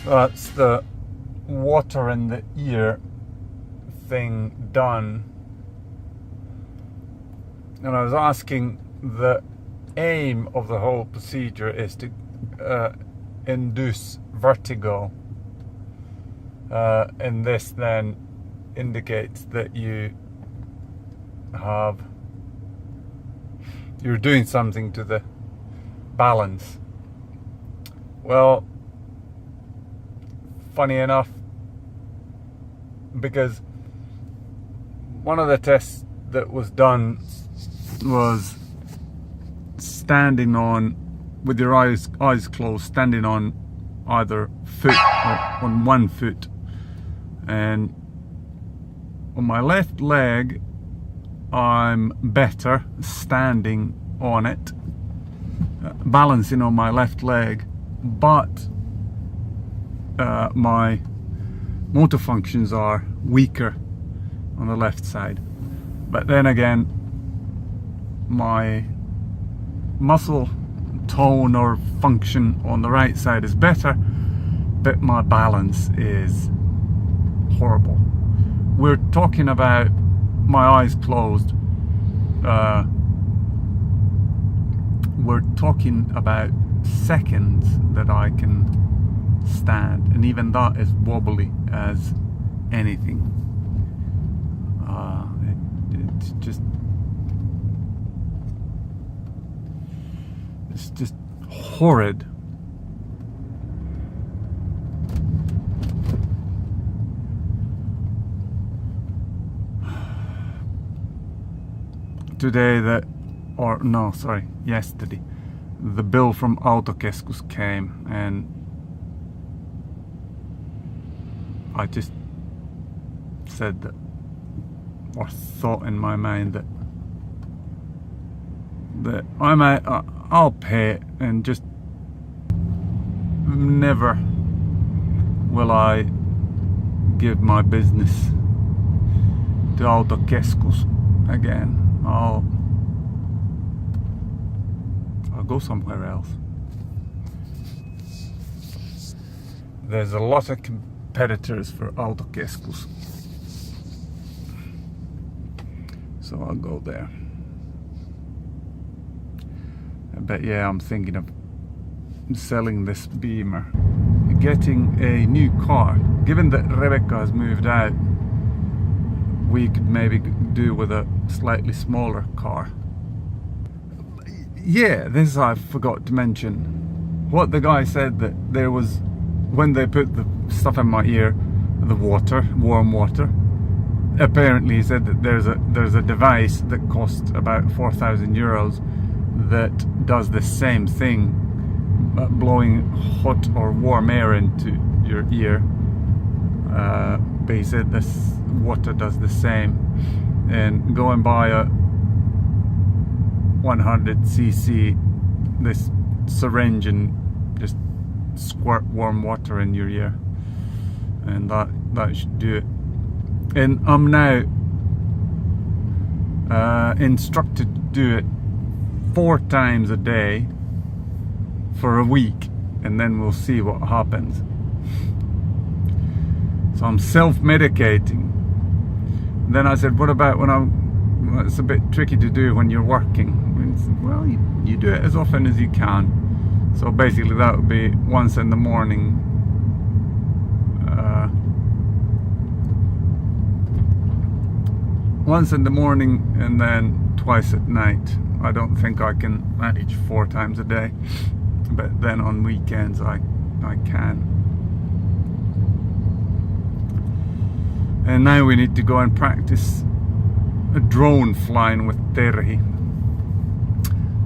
That's the water in the ear thing done. And I was asking, the aim of the whole procedure is to induce vertigo. And this then indicates that you're doing something to the balance. Well, funny enough, because one of the tests that was done was standing on, with your eyes closed, standing on either foot or on one foot. And on my left leg, I'm better standing on it, balancing on my left leg, but my motor functions are weaker on the left side. But then again, my muscle tone or function on the right side is better, but my balance is horrible. We're talking about my eyes closed. We're talking about seconds that I can stand, and even that is wobbly as anything. It's just horrid. Yesterday, the bill from Autokeskus came, and I just said that, or thought in my mind that I'll pay it, and just never will I give my business to Autokeskus again. I'll go somewhere else. There's a lot of competitors for Autokeskus, so I'll go there. But yeah, I'm thinking of selling this Beamer, getting a new car. Given that Rebecca has moved out, we could maybe do with a slightly smaller car. Yeah, this I forgot to mention. What the guy said, that there was, when they put the stuff in my ear, the water, warm water, apparently he said that there's a device that costs about 4,000 euros that does the same thing, blowing hot or warm air into your ear. But he said this water does the same, and go and buy a 100cc this syringe and just squirt warm water in your ear, and that should do it. And I'm now instructed to do it 4 times a day for a week, and then we'll see what happens. So I'm self-medicating. Then I said, what about when it's a bit tricky to do when you're working? Well, you do it as often as you can. So basically that would be once in the morning, and then twice at night. I don't think I can manage 4 times a day, but then on weekends I can. And now we need to go and practice a drone flying with Terhi,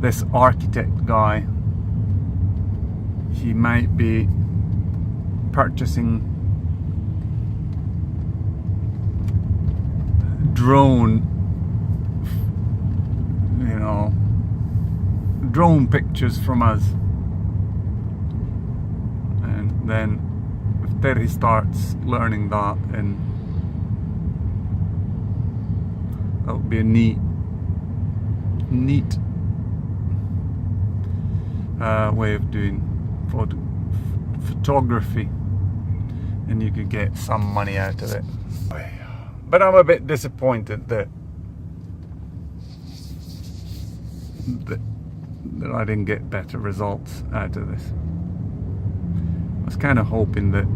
this architect guy. He might be purchasing drone pictures from us, and then if Terhi starts learning that, and that would be a neat way of doing photography. and you could get some money out of it. But I'm a bit disappointed that I didn't get better results out of this. I was kind of hoping that,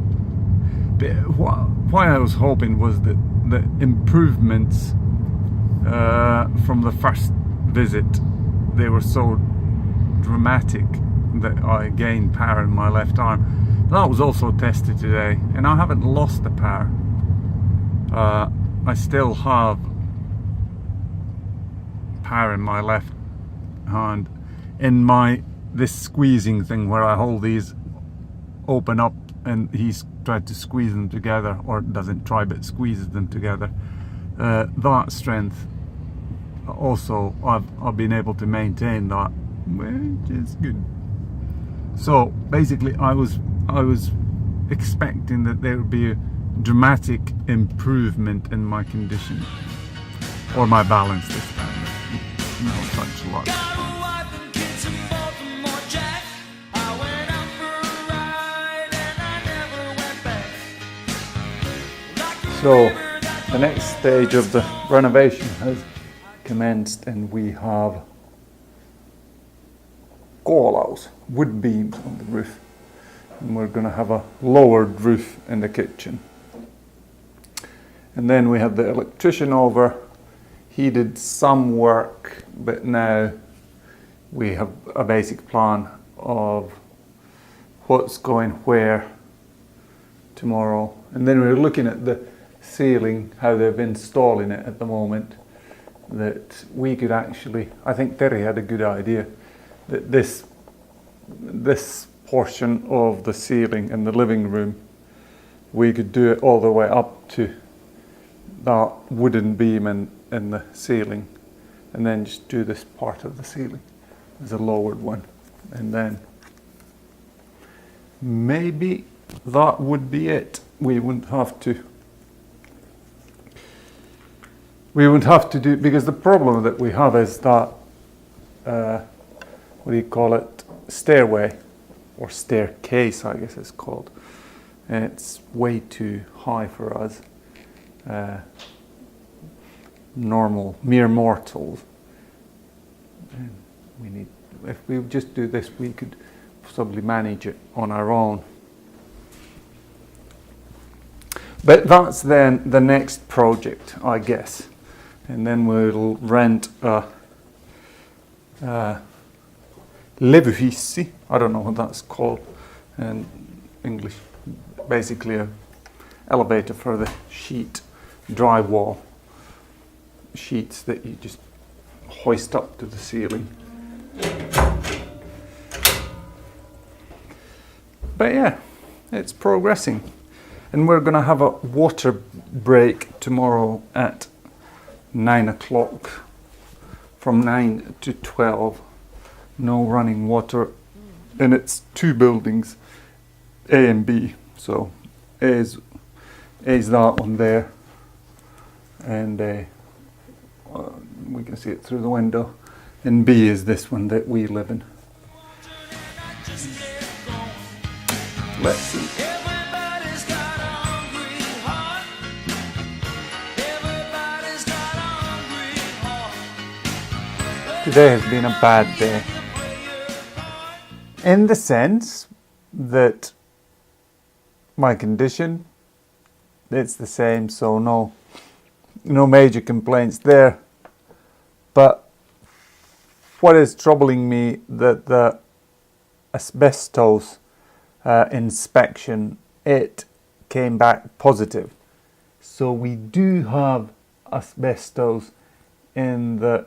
why I was hoping was that the improvements from the first visit, they were so dramatic that I gained power in my left arm. That was also tested today, and I haven't lost the power. I still have power in my left hand. In this squeezing thing where I hold these open up and he's tried to squeeze them together, or doesn't try but squeezes them together, that strength also I've been able to maintain that, which is good. So basically I was expecting that there would be a dramatic improvement in my condition, or my balance this time. No such luck. So the next stage of the renovation has commenced, and we have gallows, wood beams on the roof, and we're going to have a lowered roof in the kitchen. And then we had the electrician over. He did some work, but now we have a basic plan of what's going where tomorrow. And then we're looking at the ceiling, how they've installing it at the moment, that we could actually, I think Terry had a good idea, that this portion of the ceiling in the living room, we could do it all the way up to that wooden beam in the ceiling, and then just do this part of the ceiling as a lowered one, and then maybe that would be it. We wouldn't have to do, because the problem that we have is that what do you call it, stairway, or staircase I guess it's called, and it's way too high for us normal mere mortals. And we need, if we just do this, we could possibly manage it on our own. But that's then the next project, I guess. And then we'll rent a levyhuis. I don't know what that's called in English. Basically a elevator for the sheet, drywall sheets that you just hoist up to the ceiling. But yeah, it's progressing. And we're going to have a water break tomorrow at 9 o'clock, from 9 to 12. No running water, and it's two buildings, A and B. So A is that one there, and we can see it through the window, and B is this one that we live in. Let's see. Today has been a bad day, in the sense that my condition, it's the same, so no major complaints there. But what is troubling me, that the asbestos inspection, it came back positive. So we do have asbestos in the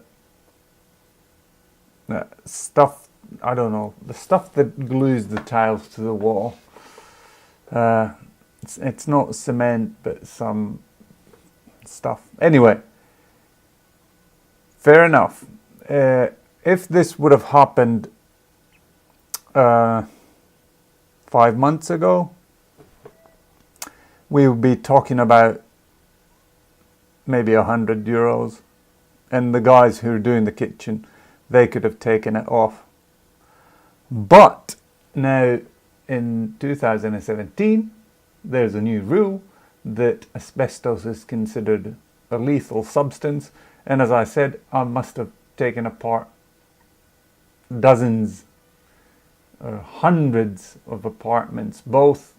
stuff, I don't know, the stuff that glues the tiles to the wall. It's not cement, but some stuff. Anyway, fair enough. If this would have happened 5 months ago, we would be talking about maybe €100, and the guys who are doing the kitchen, they could have taken it off. But now in 2017, there's a new rule that asbestos is considered a lethal substance, and as I said, I must have taken apart dozens or hundreds of apartments, both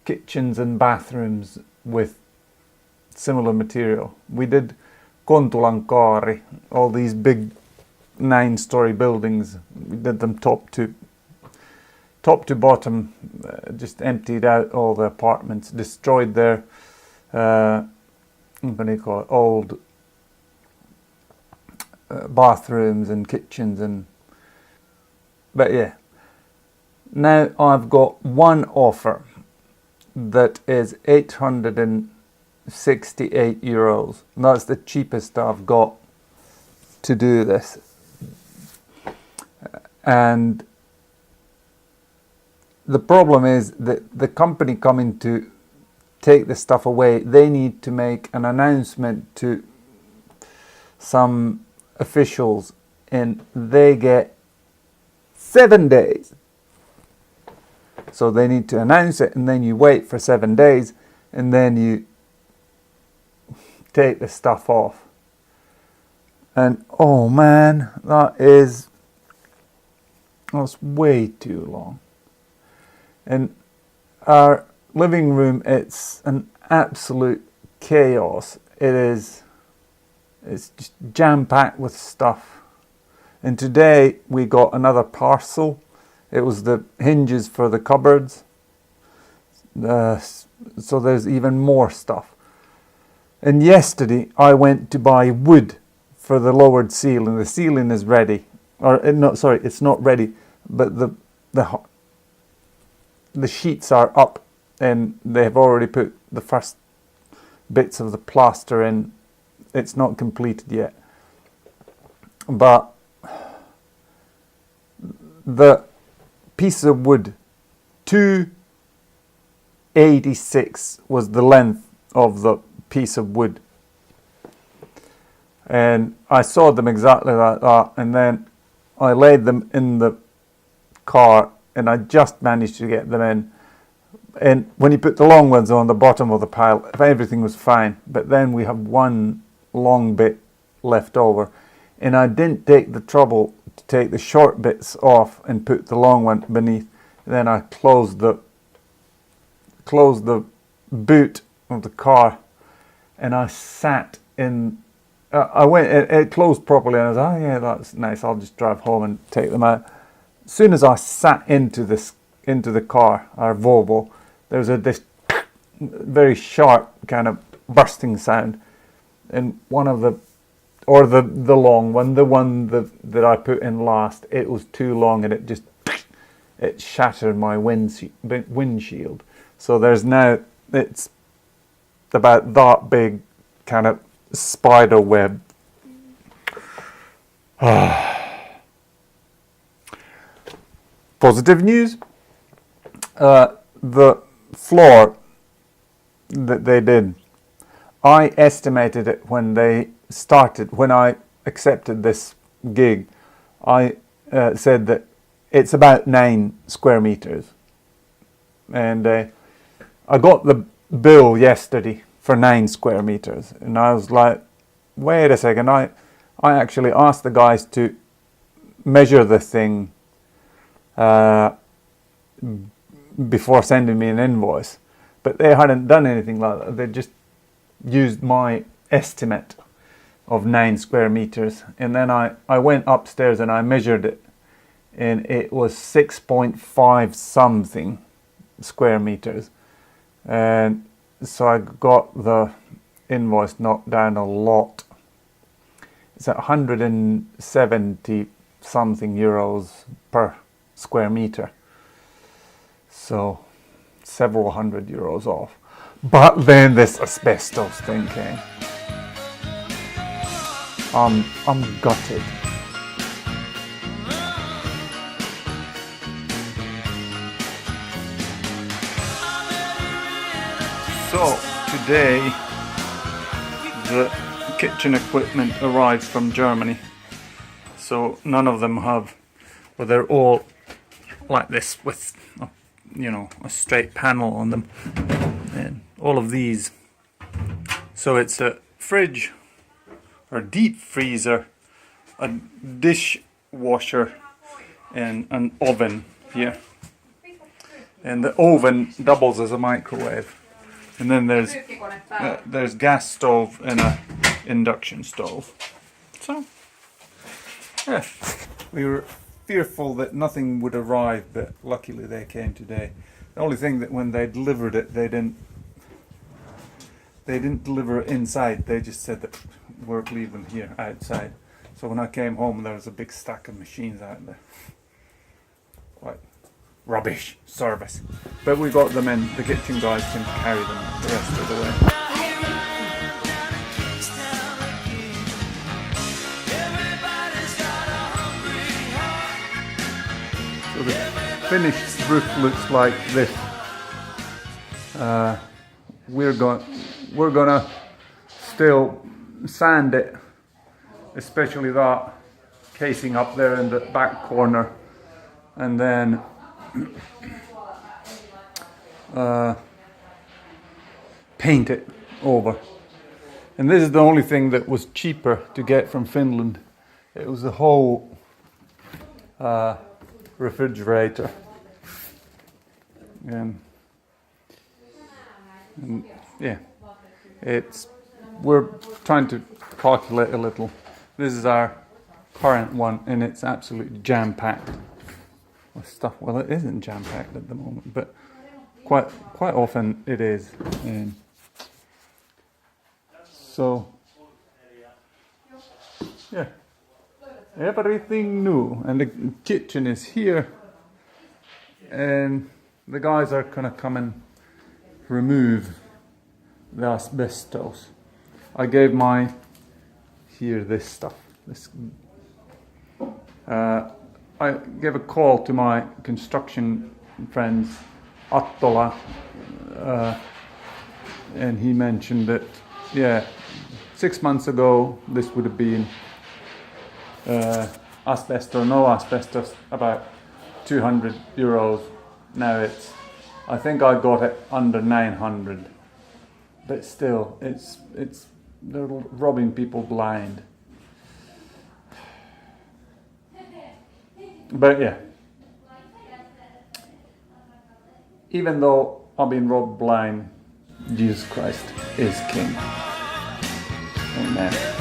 kitchens and bathrooms, with similar material. We did Kontulankaari, all these big 9-story buildings. We did them top to bottom, just emptied out all the apartments, destroyed their what do you call it, old bathrooms and kitchens. But yeah, now I've got one offer that is €868. That's the cheapest I've got to do this. And the problem is that the company coming to take the stuff away, they need to make an announcement to some officials, and they get 7 days. So they need to announce it, and then you wait for 7 days, and then you take the stuff off. And oh man, that's way too long. And our living room, it's an absolute chaos. It's just jam-packed with stuff. And today we got another parcel. It was the hinges for the cupboards. So there's even more stuff. And yesterday I went to buy wood for the lowered ceiling. The ceiling is ready. It's not ready, but the sheets are up, and they have already put the first bits of the plaster in. It's not completed yet, but the piece of wood, 286 was the length of the piece of wood, and I saw them exactly like that, and then I laid them in the car, and I just managed to get them in. And when you put the long ones on the bottom of the pile, everything was fine. But then we have one long bit left over, and I didn't take the trouble to take the short bits off and put the long one beneath. Then I closed the boot of the car, and I sat in. It closed properly, and I was like, oh yeah, that's nice. I'll just drive home and take them out. As soon as I sat into the car, our Volvo, there was this very sharp kind of bursting sound, and the long one, the one that I put in last, it was too long, and it shattered my windshield. So there's now, it's about that big kind of spider web. Positive news, the floor that they did, I estimated it when I accepted this gig. I said that it's about 9 square meters, and I got the bill yesterday for 9 square meters, and I was like, wait a second, I actually asked the guys to measure the thing before sending me an invoice, but they hadn't done anything like that. They just used my estimate of 9 square meters, and then I went upstairs and I measured it, and it was 6.5 something square meters, and so I got the invoice knocked down a lot. It's at 170 something euros per square meter, so several €100 off. But then this asbestos thing came. I'm gutted. So today the kitchen equipment arrived from Germany. So none of them have, well, they're all like this with you know, a straight panel on them, and all of these. So it's a fridge or deep freezer, a dishwasher, and an oven here. And the oven doubles as a microwave. And then there's gas stove and a induction stove. So yeah, we were fearful that nothing would arrive, but luckily they came today. The only thing that when they delivered it, they didn't deliver it inside. They just said that we're leaving here outside. So when I came home, there was a big stack of machines out there. Quite rubbish service. But we got them in. The kitchen guys can carry them the rest of the way. So the finished roof looks like this. We're gonna still sand it, especially that casing up there in the back corner, and then paint it over. And this is the only thing that was cheaper to get from Finland. It was the whole refrigerator. And yeah, we're trying to calculate a little. This is our current one, and it's absolutely jam-packed with stuff. Well, it isn't jam-packed at the moment, but quite often it is. And so yeah, everything new. And the kitchen is here, and the guys are gonna come and remove the asbestos. I gave this stuff. I gave a call to my construction friends, Attola, and he mentioned that, yeah, 6 months ago this would have been asbestos, no asbestos, about €200. Now I think I got it under 900, but still, they're robbing people blind. But yeah, even though I've been robbed blind, Jesus Christ is King. Amen.